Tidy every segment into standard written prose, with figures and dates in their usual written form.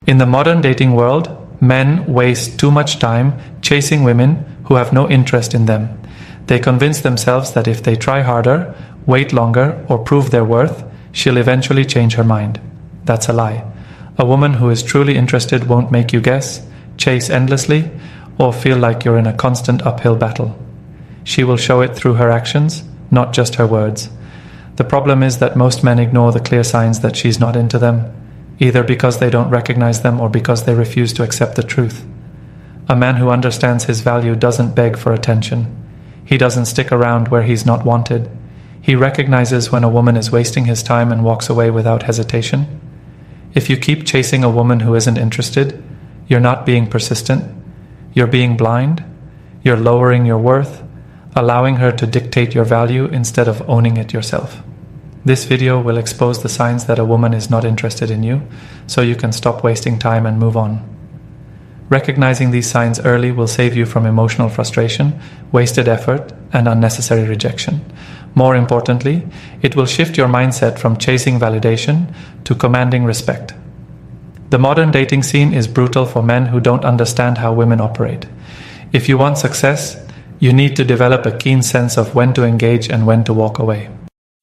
In the modern dating world, men waste too much time chasing women who have no interest in them. They convince themselves that if they try harder, wait longer, or prove their worth, she'll eventually change her mind. That's a lie. A woman who is truly interested won't make you guess, chase endlessly, or feel like you're in a constant uphill battle. She will show it through her actions, not just her words. The problem is that most men ignore the clear signs that she's not into them, either because they don't recognize them or because they refuse to accept the truth. A man who understands his value doesn't beg for attention. He doesn't stick around where he's not wanted. He recognizes when a woman is wasting his time and walks away without hesitation. If you keep chasing a woman who isn't interested, you're not being persistent. You're being blind. You're lowering your worth, allowing her to dictate your value instead of owning it yourself. This video will expose the signs that a woman is not interested in you, so you can stop wasting time and move on. Recognizing these signs early will save you from emotional frustration, wasted effort, and unnecessary rejection. More importantly, it will shift your mindset from chasing validation to commanding respect. The modern dating scene is brutal for men who don't understand how women operate. If you want success, you need to develop a keen sense of when to engage and when to walk away.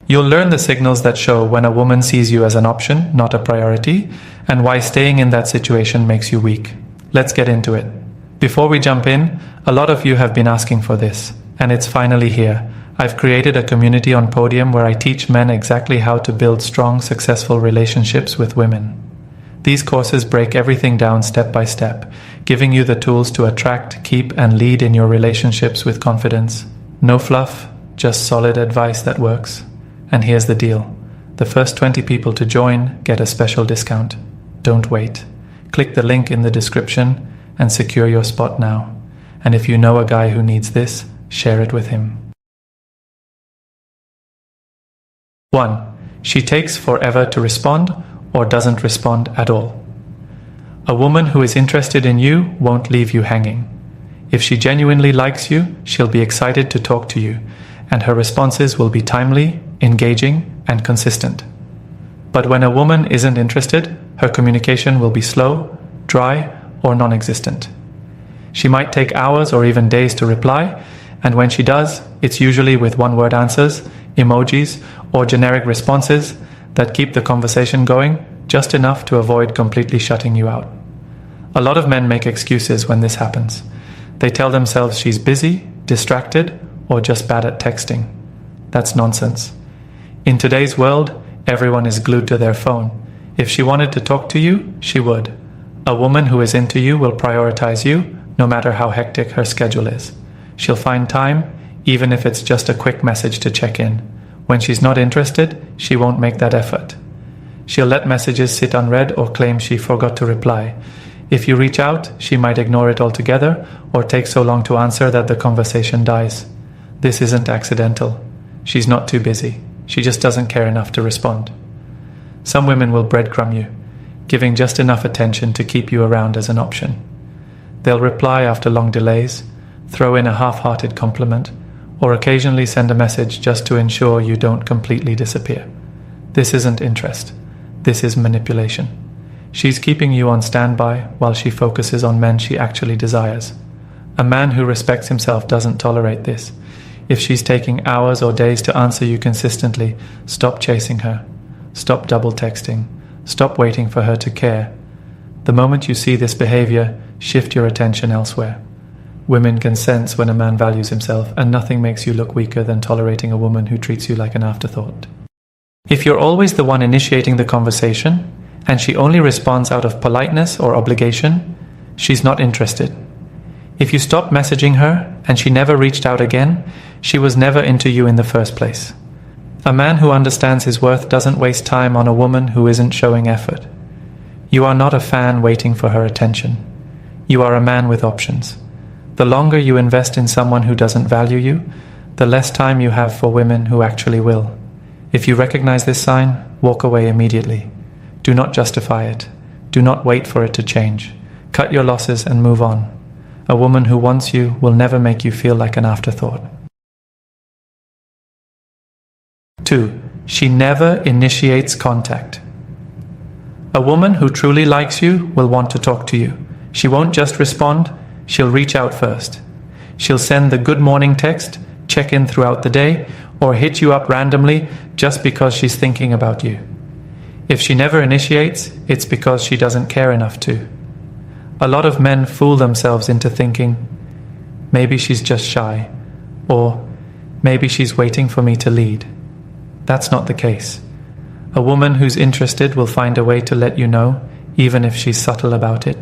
You'll learn the signals that show when a woman sees you as an option, not a priority, and why staying in that situation makes you weak. Let's get into it. Before we jump in, a lot of you have been asking for this, and it's finally here. I've created a community on Podium where I teach men exactly how to build strong, successful relationships with women. These courses break everything down step by step, giving you the tools to attract, keep, and lead in your relationships with confidence. No fluff, just solid advice that works. And here's the deal. The first 20 people to join get a special discount. Don't wait. Click the link in the description and secure your spot now. And if you know a guy who needs this, share it with him. 1. She takes forever to respond or doesn't respond at all. A woman who is interested in you won't leave you hanging. If she genuinely likes you, she'll be excited to talk to you, and her responses will be timely, engaging, and consistent. But when a woman isn't interested, her communication will be slow, dry, or non-existent. She might take hours or even days to reply, and when she does, it's usually with one-word answers, emojis, or generic responses that keep the conversation going, just enough to avoid completely shutting you out. A lot of men make excuses when this happens. They tell themselves she's busy, distracted, or just bad at texting. That's nonsense. In today's world, everyone is glued to their phone. If she wanted to talk to you, she would. A woman who is into you will prioritize you, no matter how hectic her schedule is. She'll find time, even if it's just a quick message to check in. When she's not interested, she won't make that effort. She'll let messages sit unread or claim she forgot to reply. If you reach out, she might ignore it altogether or take so long to answer that the conversation dies. This isn't accidental. She's not too busy. She just doesn't care enough to respond. Some women will breadcrumb you, giving just enough attention to keep you around as an option. They'll reply after long delays, throw in a half-hearted compliment, or occasionally send a message just to ensure you don't completely disappear. This isn't interest. This is manipulation. She's keeping you on standby while she focuses on men she actually desires. A man who respects himself doesn't tolerate this. If she's taking hours or days to answer you consistently, stop chasing her. Stop double texting. Stop waiting for her to care. The moment you see this behavior, shift your attention elsewhere. Women can sense when a man values himself, and nothing makes you look weaker than tolerating a woman who treats you like an afterthought. If you're always the one initiating the conversation, and she only responds out of politeness or obligation, she's not interested. If you stop messaging her and she never reached out again, she was never into you in the first place. A man who understands his worth doesn't waste time on a woman who isn't showing effort. You are not a fan waiting for her attention. You are a man with options. The longer you invest in someone who doesn't value you, the less time you have for women who actually will. If you recognize this sign, walk away immediately. Do not justify it. Do not wait for it to change. Cut your losses and move on. A woman who wants you will never make you feel like an afterthought. 2. She never initiates contact. A woman who truly likes you will want to talk to you. She won't just respond, she'll reach out first. She'll send the good morning text, check in throughout the day, or hit you up randomly just because she's thinking about you. If she never initiates, it's because she doesn't care enough to. A lot of men fool themselves into thinking, maybe she's just shy, or maybe she's waiting for me to lead. That's not the case. A woman who's interested will find a way to let you know, even if she's subtle about it.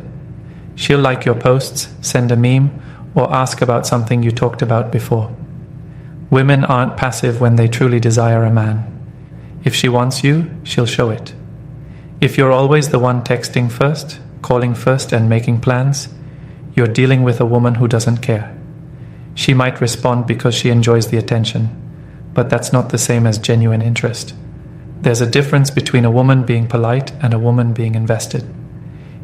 She'll like your posts, send a meme, or ask about something you talked about before. Women aren't passive when they truly desire a man. If she wants you, she'll show it. If you're always the one texting first, calling first, and making plans, you're dealing with a woman who doesn't care. She might respond because she enjoys the attention, but that's not the same as genuine interest. There's a difference between a woman being polite and a woman being invested.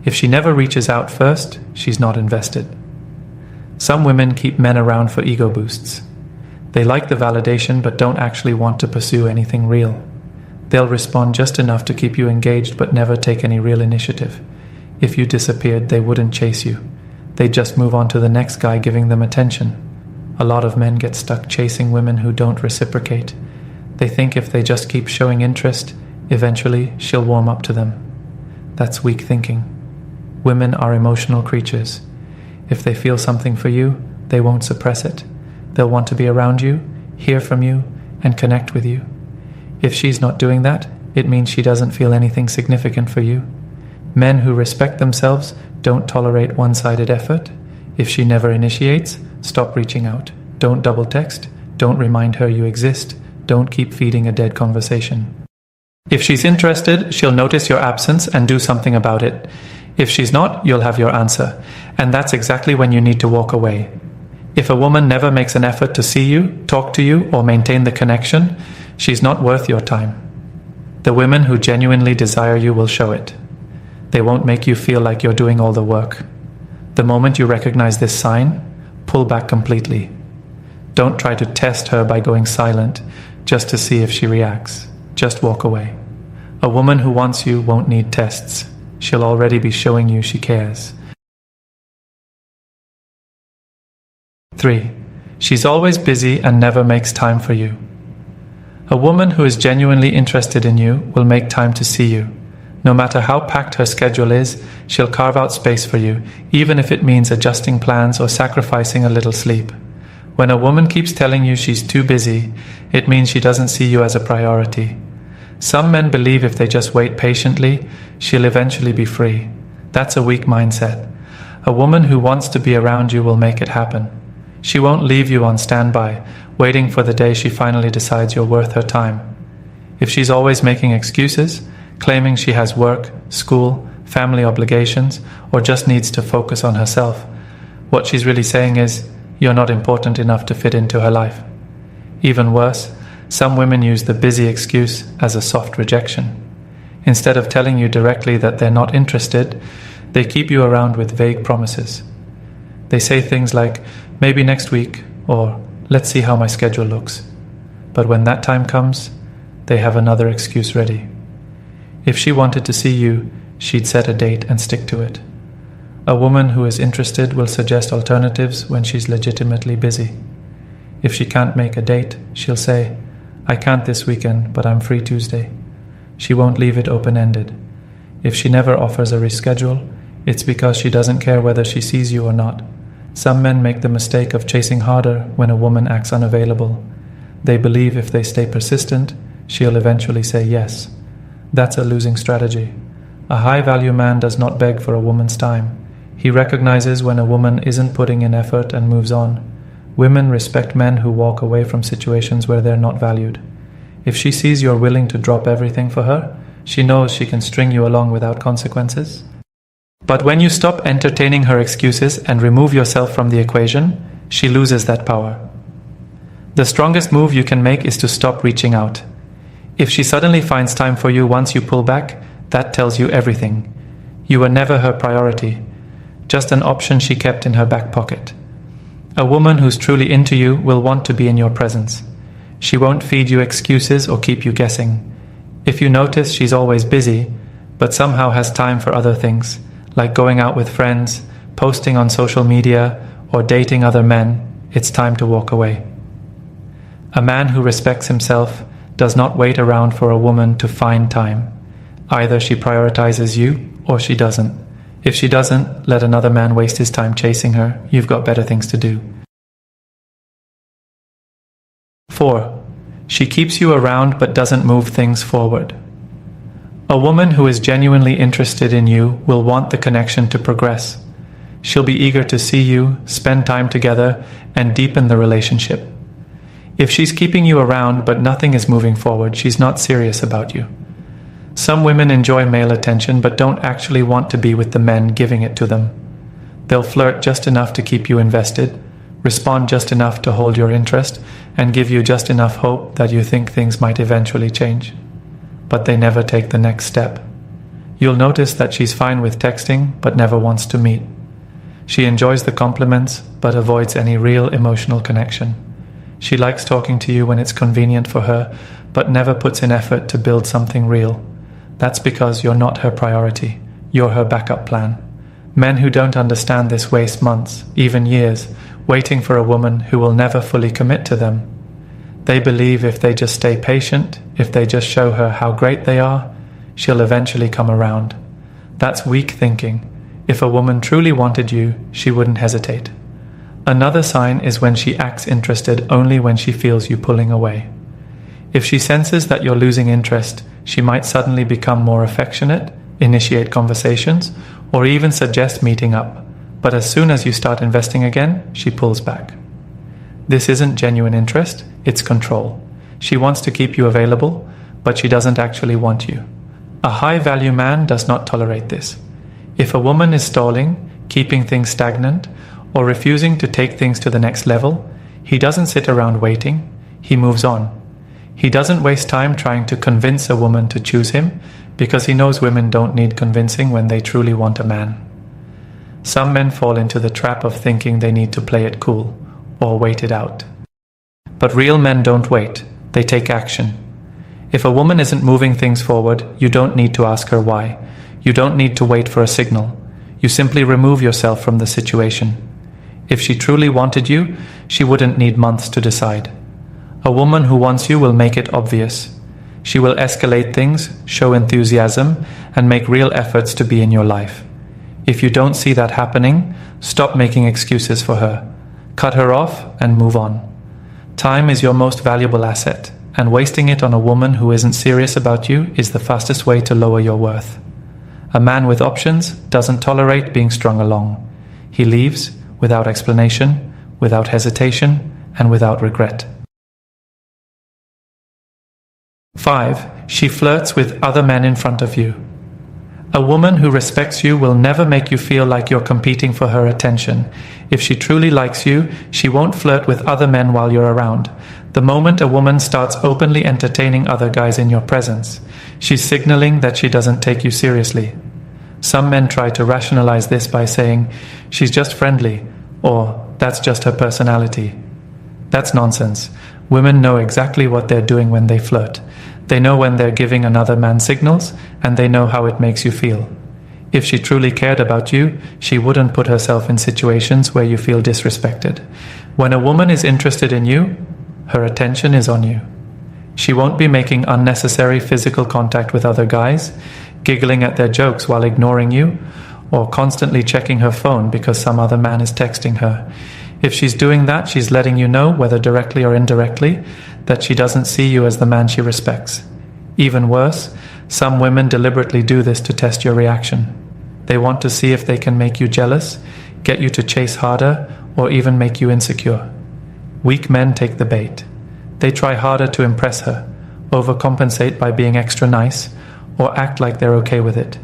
If she never reaches out first, she's not invested. Some women keep men around for ego boosts. They like the validation but don't actually want to pursue anything real. They'll respond just enough to keep you engaged but never take any real initiative. If you disappeared, they wouldn't chase you. They'd just move on to the next guy giving them attention. A lot of men get stuck chasing women who don't reciprocate. They think if they just keep showing interest, eventually she'll warm up to them. That's weak thinking. Women are emotional creatures. If they feel something for you, they won't suppress it. They'll want to be around you, hear from you, and connect with you. If she's not doing that, it means she doesn't feel anything significant for you. Men who respect themselves don't tolerate one-sided effort. If she never initiates, stop reaching out. Don't double text. Don't remind her you exist. Don't keep feeding a dead conversation. If she's interested, she'll notice your absence and do something about it. If she's not, you'll have your answer. And that's exactly when you need to walk away. If a woman never makes an effort to see you, talk to you, or maintain the connection, she's not worth your time. The women who genuinely desire you will show it. They won't make you feel like you're doing all the work. The moment you recognize this sign, pull back completely. Don't try to test her by going silent just to see if she reacts. Just walk away. A woman who wants you won't need tests. She'll already be showing you she cares. 3. She's always busy and never makes time for you. A woman who is genuinely interested in you will make time to see you. No matter how packed her schedule is, she'll carve out space for you, even if it means adjusting plans or sacrificing a little sleep. When a woman keeps telling you she's too busy, it means she doesn't see you as a priority. Some men believe if they just wait patiently, she'll eventually be free. That's a weak mindset. A woman who wants to be around you will make it happen. She won't leave you on standby, waiting for the day she finally decides you're worth her time. If she's always making excuses, claiming she has work, school, family obligations, or just needs to focus on herself, what she's really saying is, you're not important enough to fit into her life. Even worse, some women use the busy excuse as a soft rejection. Instead of telling you directly that they're not interested, they keep you around with vague promises. They say things like, maybe next week, or let's see how my schedule looks. But when that time comes, they have another excuse ready. If she wanted to see you, she'd set a date and stick to it. A woman who is interested will suggest alternatives when she's legitimately busy. If she can't make a date, she'll say, I can't this weekend, but I'm free Tuesday. She won't leave it open-ended. If she never offers a reschedule, it's because she doesn't care whether she sees you or not. Some men make the mistake of chasing harder when a woman acts unavailable. They believe if they stay persistent, she'll eventually say yes. That's a losing strategy. A high-value man does not beg for a woman's time. He recognizes when a woman isn't putting in effort and moves on. Women respect men who walk away from situations where they're not valued. If she sees you're willing to drop everything for her, she knows she can string you along without consequences. But when you stop entertaining her excuses and remove yourself from the equation, she loses that power. The strongest move you can make is to stop reaching out. If she suddenly finds time for you once you pull back, that tells you everything. You were never her priority, just an option she kept in her back pocket. A woman who's truly into you will want to be in your presence. She won't feed you excuses or keep you guessing. If you notice she's always busy, but somehow has time for other things, like going out with friends, posting on social media, or dating other men, it's time to walk away. A man who respects himself does not wait around for a woman to find time. Either she prioritizes you or she doesn't. If she doesn't, let another man waste his time chasing her. You've got better things to do. 4. She keeps you around but doesn't move things forward. A woman who is genuinely interested in you will want the connection to progress. She'll be eager to see you, spend time together, and deepen the relationship. If she's keeping you around but nothing is moving forward, she's not serious about you. Some women enjoy male attention but don't actually want to be with the men giving it to them. They'll flirt just enough to keep you invested, respond just enough to hold your interest, and give you just enough hope that you think things might eventually change. But they never take the next step. You'll notice that she's fine with texting but never wants to meet. She enjoys the compliments but avoids any real emotional connection. She likes talking to you when it's convenient for her, but never puts in effort to build something real. That's because you're not her priority. You're her backup plan. Men who don't understand this waste months, even years, waiting for a woman who will never fully commit to them. They believe if they just stay patient, if they just show her how great they are, she'll eventually come around. That's weak thinking. If a woman truly wanted you, she wouldn't hesitate. Another sign is when she acts interested only when she feels you pulling away. If she senses that you're losing interest, she might suddenly become more affectionate, initiate conversations, or even suggest meeting up. But as soon as you start investing again, she pulls back. This isn't genuine interest, it's control. She wants to keep you available, but she doesn't actually want you. A high-value man does not tolerate this. If a woman is stalling, keeping things stagnant, or refusing to take things to the next level, he doesn't sit around waiting, he moves on. He doesn't waste time trying to convince a woman to choose him, because he knows women don't need convincing when they truly want a man. Some men fall into the trap of thinking they need to play it cool, or wait it out. But real men don't wait, they take action. If a woman isn't moving things forward, you don't need to ask her why. You don't need to wait for a signal. You simply remove yourself from the situation. If she truly wanted you, she wouldn't need months to decide. A woman who wants you will make it obvious. She will escalate things, show enthusiasm, and make real efforts to be in your life. If you don't see that happening, stop making excuses for her. Cut her off and move on. Time is your most valuable asset, and wasting it on a woman who isn't serious about you is the fastest way to lower your worth. A man with options doesn't tolerate being strung along. He leaves without explanation, without hesitation, and without regret. 5. She flirts with other men in front of you. A woman who respects you will never make you feel like you're competing for her attention. If she truly likes you, she won't flirt with other men while you're around. The moment a woman starts openly entertaining other guys in your presence, she's signaling that she doesn't take you seriously. Some men try to rationalize this by saying, she's just friendly, or that's just her personality. That's nonsense. Women know exactly what they're doing when they flirt. They know when they're giving another man signals, and they know how it makes you feel. If she truly cared about you, she wouldn't put herself in situations where you feel disrespected. When a woman is interested in you, her attention is on you. She won't be making unnecessary physical contact with other guys, giggling at their jokes while ignoring you, or constantly checking her phone because some other man is texting her. If she's doing that, she's letting you know, whether directly or indirectly, that she doesn't see you as the man she respects. Even worse, some women deliberately do this to test your reaction. They want to see if they can make you jealous, get you to chase harder, or even make you insecure. Weak men take the bait. They try harder to impress her, overcompensate by being extra nice, or act like they're okay with it.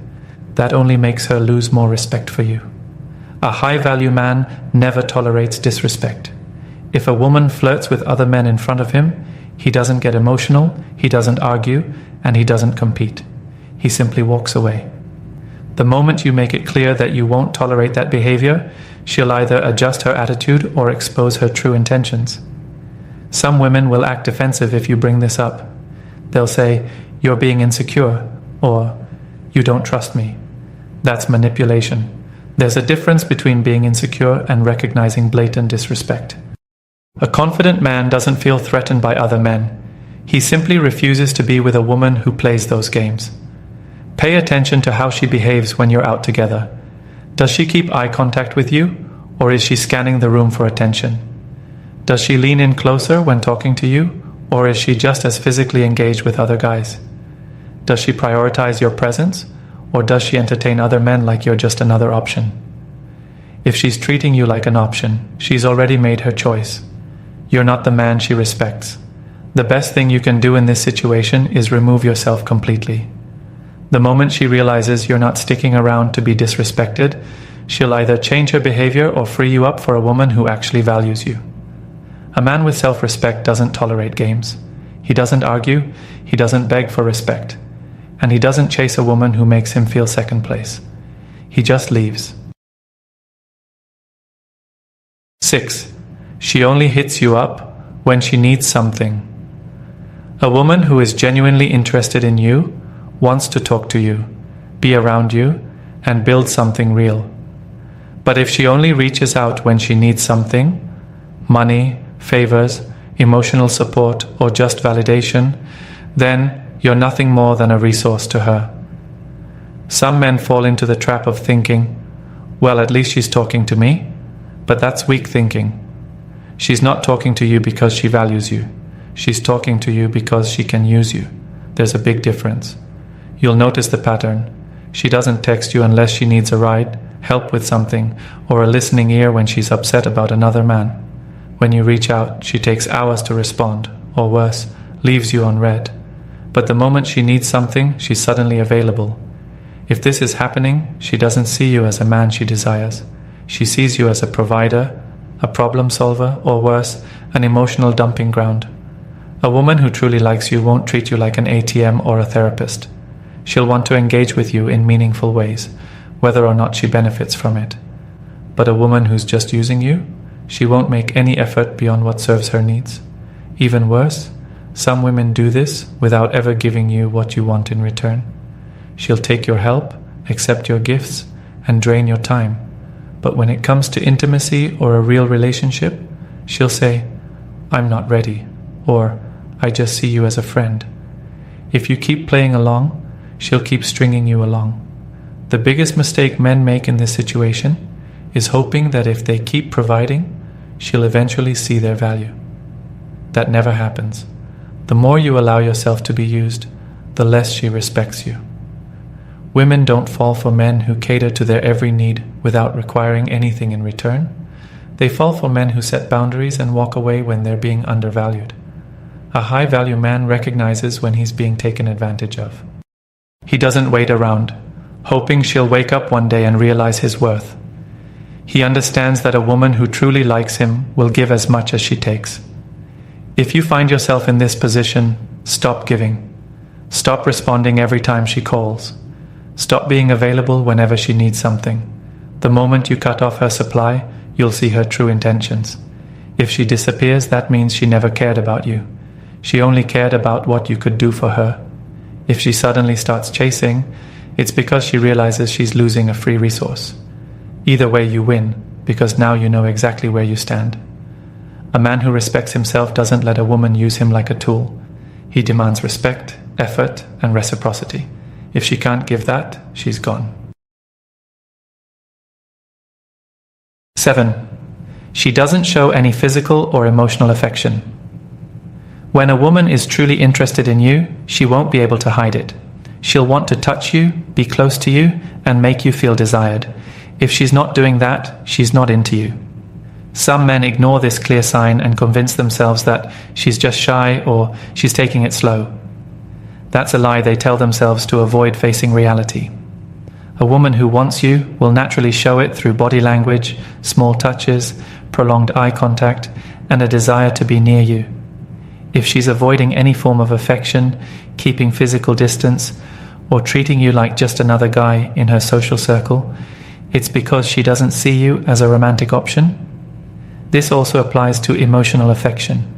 That only makes her lose more respect for you. A high-value man never tolerates disrespect. If a woman flirts with other men in front of him, he doesn't get emotional, he doesn't argue, and he doesn't compete. He simply walks away. The moment you make it clear that you won't tolerate that behavior, she'll either adjust her attitude or expose her true intentions. Some women will act defensive if you bring this up. They'll say, "You're being insecure," or "You don't trust me." That's manipulation. There's a difference between being insecure and recognizing blatant disrespect. A confident man doesn't feel threatened by other men. He simply refuses to be with a woman who plays those games. Pay attention to how she behaves when you're out together. Does she keep eye contact with you, or is she scanning the room for attention? Does she lean in closer when talking to you, or is she just as physically engaged with other guys? Does she prioritize your presence, or does she entertain other men like you're just another option? If she's treating you like an option, she's already made her choice. You're not the man she respects. The best thing you can do in this situation is remove yourself completely. The moment she realizes you're not sticking around to be disrespected, she'll either change her behavior or free you up for a woman who actually values you. A man with self-respect doesn't tolerate games. He doesn't argue, he doesn't beg for respect, and he doesn't chase a woman who makes him feel second place. He just leaves. 6. She only hits you up when she needs something. A woman who is genuinely interested in you wants to talk to you, be around you, and build something real. But if she only reaches out when she needs something, money, favors, emotional support, or just validation, then you're nothing more than a resource to her. Some men fall into the trap of thinking, well, at least she's talking to me, but that's weak thinking. She's not talking to you because she values you. She's talking to you because she can use you. There's a big difference. You'll notice the pattern. She doesn't text you unless she needs a ride, help with something, or a listening ear when she's upset about another man. When you reach out, she takes hours to respond, or worse, leaves you on red. But the moment she needs something, she's suddenly available. If this is happening, she doesn't see you as a man she desires. She sees you as a provider, a problem solver, or worse, an emotional dumping ground. A woman who truly likes you won't treat you like an ATM or a therapist. She'll want to engage with you in meaningful ways, whether or not she benefits from it. But a woman who's just using you, she won't make any effort beyond what serves her needs. Even worse, some women do this without ever giving you what you want in return. She'll take your help, accept your gifts, and drain your time. But when it comes to intimacy or a real relationship, she'll say, "I'm not ready," or "I just see you as a friend." If you keep playing along, she'll keep stringing you along. The biggest mistake men make in this situation is hoping that if they keep providing, she'll eventually see their value. That never happens. The more you allow yourself to be used, the less she respects you. Women don't fall for men who cater to their every need without requiring anything in return. They fall for men who set boundaries and walk away when they're being undervalued. A high-value man recognizes when he's being taken advantage of. He doesn't wait around, hoping she'll wake up one day and realize his worth. He understands that a woman who truly likes him will give as much as she takes. If you find yourself in this position, stop giving. Stop responding every time she calls. Stop being available whenever she needs something. The moment you cut off her supply, you'll see her true intentions. If she disappears, that means she never cared about you. She only cared about what you could do for her. If she suddenly starts chasing, it's because she realizes she's losing a free resource. Either way, you win, because now you know exactly where you stand. A man who respects himself doesn't let a woman use him like a tool. He demands respect, effort, and reciprocity. If she can't give that, she's gone. 7. She doesn't show any physical or emotional affection. When a woman is truly interested in you, she won't be able to hide it. She'll want to touch you, be close to you, and make you feel desired. If she's not doing that, she's not into you. Some men ignore this clear sign and convince themselves that she's just shy or she's taking it slow. That's a lie they tell themselves to avoid facing reality. A woman who wants you will naturally show it through body language, small touches, prolonged eye contact, and a desire to be near you. If she's avoiding any form of affection, keeping physical distance, or treating you like just another guy in her social circle, it's because she doesn't see you as a romantic option. This also applies to emotional affection.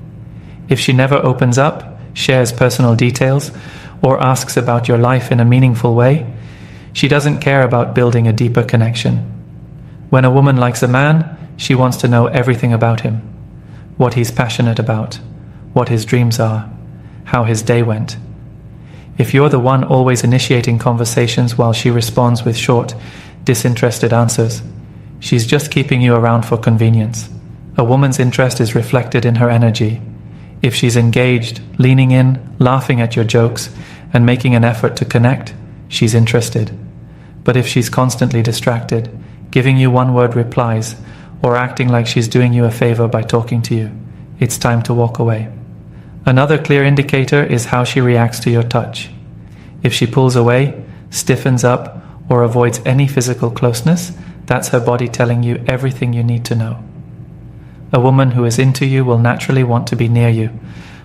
If she never opens up, shares personal details, or asks about your life in a meaningful way, She doesn't care about building a deeper connection. When a woman likes a man, she wants to know everything about him. What he's passionate about, what his dreams are, how his day went. If you're the one always initiating conversations while she responds with short, disinterested answers, she's just keeping you around for convenience. A woman's interest is reflected in her energy. If she's engaged, leaning in, laughing at your jokes, and making an effort to connect, she's interested. But if she's constantly distracted, giving you one-word replies, or acting like she's doing you a favor by talking to you, it's time to walk away. Another clear indicator is how she reacts to your touch. If she pulls away, stiffens up, or avoids any physical closeness, that's her body telling you everything you need to know. A woman who is into you will naturally want to be near you,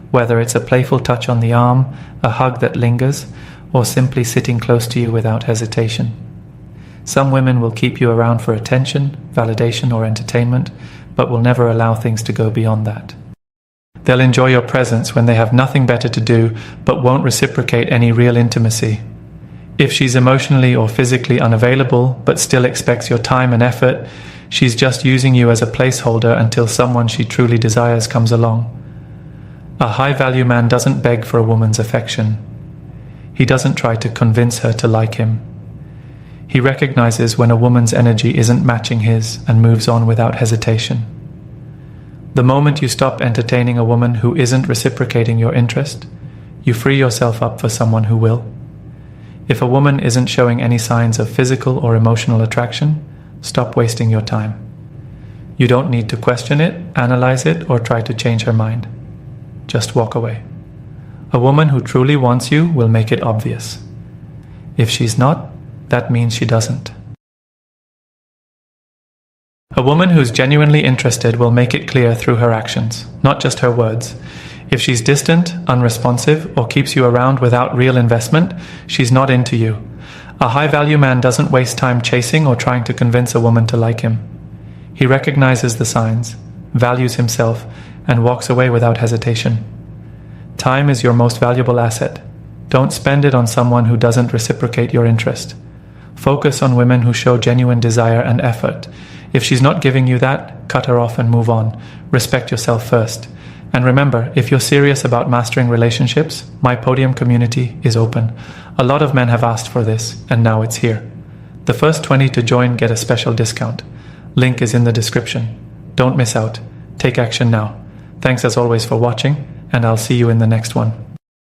whether it's a playful touch on the arm, a hug that lingers, or simply sitting close to you without hesitation. Some women will keep you around for attention, validation, or entertainment, but will never allow things to go beyond that. They'll enjoy your presence when they have nothing better to do, but won't reciprocate any real intimacy. If she's emotionally or physically unavailable, but still expects your time and effort, she's just using you as a placeholder until someone she truly desires comes along. A high-value man doesn't beg for a woman's affection. He doesn't try to convince her to like him. He recognizes when a woman's energy isn't matching his and moves on without hesitation. The moment you stop entertaining a woman who isn't reciprocating your interest, you free yourself up for someone who will. If a woman isn't showing any signs of physical or emotional attraction, stop wasting your time. You don't need to question it, analyze it, or try to change her mind. Just walk away. A woman who truly wants you will make it obvious. If she's not, that means she doesn't. A woman who's genuinely interested will make it clear through her actions, not just her words. If she's distant, unresponsive, or keeps you around without real investment, she's not into you. A high-value man doesn't waste time chasing or trying to convince a woman to like him. He recognizes the signs, values himself, and walks away without hesitation. Time is your most valuable asset. Don't spend it on someone who doesn't reciprocate your interest. Focus on women who show genuine desire and effort. If she's not giving you that, cut her off and move on. Respect yourself first. And remember, if you're serious about mastering relationships, my podium community is open. A lot of men have asked for this, and now it's here. The first 20 to join get a special discount. Link is in the description. Don't miss out. Take action now. Thanks as always for watching, and I'll see you in the next one.